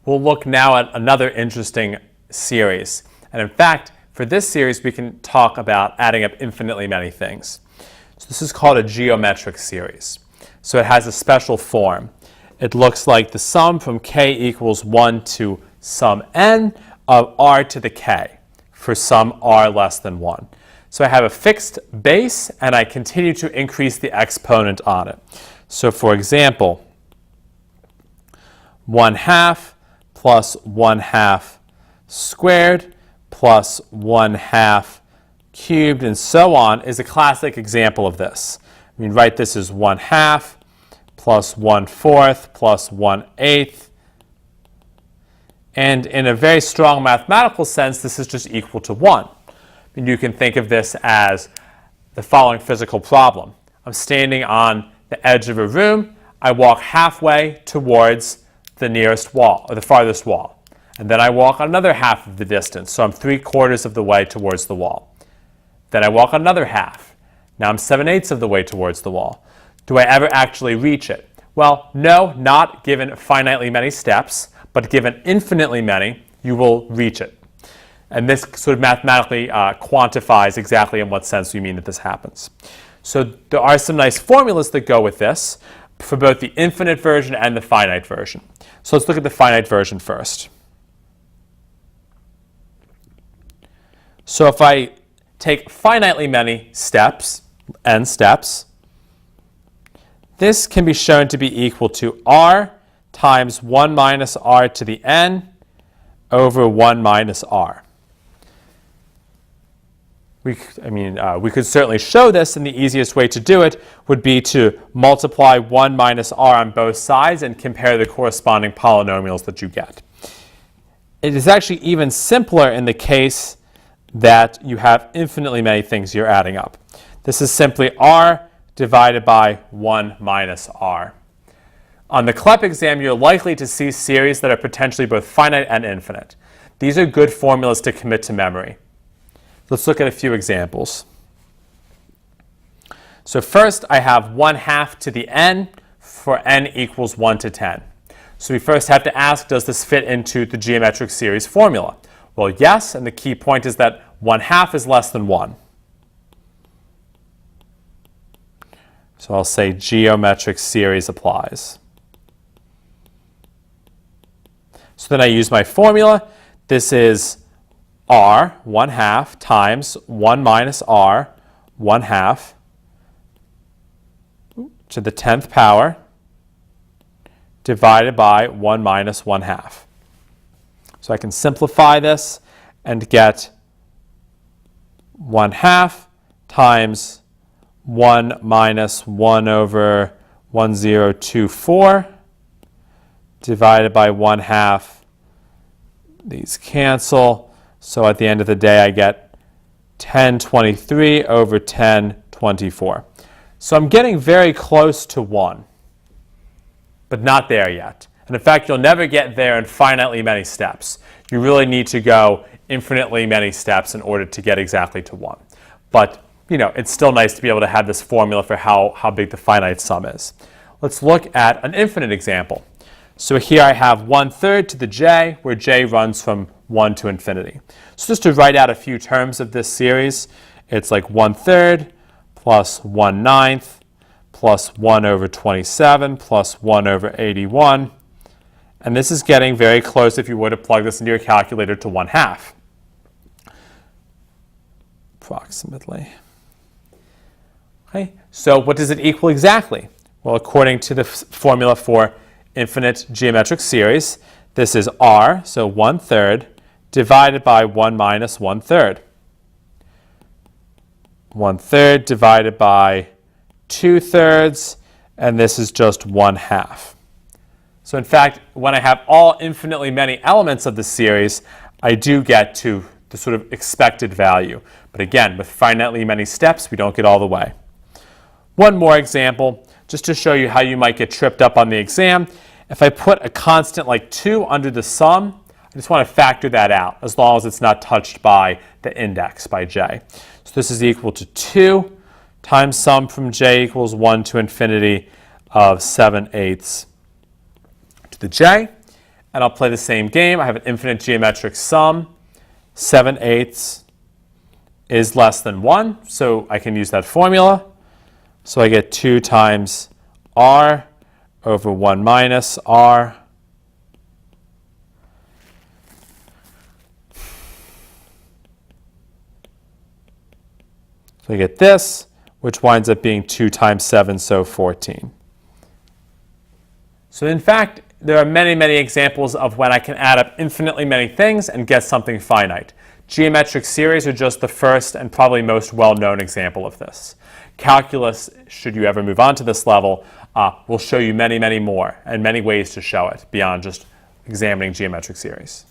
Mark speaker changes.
Speaker 1: We'll look now at another interesting series. And in fact, for this series, we can talk about adding up infinitely many things. So this is called a geometric series. So it has a special form. It looks like the sum from k equals 1 to sum n of r to the k for some r less than 1. So I have a fixed base, and I continue to increase the exponent on it. So for example, 1/2 plus 1/2 squared plus 1/2 cubed and so on is a classic example of this. I mean, write this as 1/2 plus 1/4 plus 1/8. And in a very strong mathematical sense, this is just equal to 1. And you can think of this as the following physical problem. I'm standing on the edge of a room. I walk halfway towards the nearest wall, or the farthest wall. And then I walk another half of the distance, so I'm 3/4 of the way towards the wall. Then I walk another half. Now I'm 7/8 of the way towards the wall. Do I ever actually reach it? Well, no, not given finitely many steps, but given infinitely many, you will reach it. And this sort of mathematically quantifies exactly in what sense we mean that this happens. So there are some nice formulas that go with this for both the infinite version and the finite version. So let's look at the finite version first. So if I take finitely many steps, n steps, this can be shown to be equal to r times 1 minus r to the n over 1 minus r. We could certainly show this, and the easiest way to do it would be to multiply 1 minus r on both sides and compare the corresponding polynomials that you get. It is actually even simpler in the case that you have infinitely many things you're adding up. This is simply r divided by 1 minus r. On the CLEP exam, you're likely to see series that are potentially both finite and infinite. These are good formulas to commit to memory. Let's look at a few examples. So first, I have 1/2 to the n for n equals 1 to 10. So we first have to ask, does this fit into the geometric series formula? Well, yes, and the key point is that 1/2 is less than 1. So I'll say geometric series applies. So then I use my formula. This is r, 1/2, times 1 minus r, 1/2, to the 10th power, divided by 1 minus 1/2. So I can simplify this and get 1/2 times 1 minus 1 over 1024, divided by 1/2. These cancel. So at the end of the day, I get 1023 over 1024. So I'm getting very close to 1, but not there yet. And in fact, you'll never get there in finitely many steps. You really need to go infinitely many steps in order to get exactly to 1. But it's still nice to be able to have this formula for how big the finite sum is. Let's look at an infinite example. So here I have 1/3 to the j, where j runs from 1 to infinity. So just to write out a few terms of this series, it's like 1/3 plus 1/9 plus 1 over 27 plus 1 over 81. And this is getting very close, if you were to plug this into your calculator, to 1/2, approximately. Okay, so what does it equal exactly? Well, according to the formula for infinite geometric series, this is r, so 1/3, divided by 1 minus 1/3. 1/3 divided by 2/3, and this is just 1/2. So in fact, when I have all infinitely many elements of the series, I do get to the sort of expected value. But again, with finitely many steps, we don't get all the way. One more example, just to show you how you might get tripped up on the exam. If I put a constant like 2 under the sum, I just want to factor that out, as long as it's not touched by the index, by j. So this is equal to 2 times sum from j equals 1 to infinity of 7/8 to the j. and I'll play the same game. I have an infinite geometric sum. 7/8 is less than 1, so I can use that formula. So I get 2 times r over 1 minus r. So I get this, which winds up being 2 times 7, so 14. So in fact, there are many, many examples of when I can add up infinitely many things and get something finite. Geometric series are just the first and probably most well-known example of this. Calculus, should you ever move on to this level, will show you many, many more and many ways to show it beyond just examining geometric series.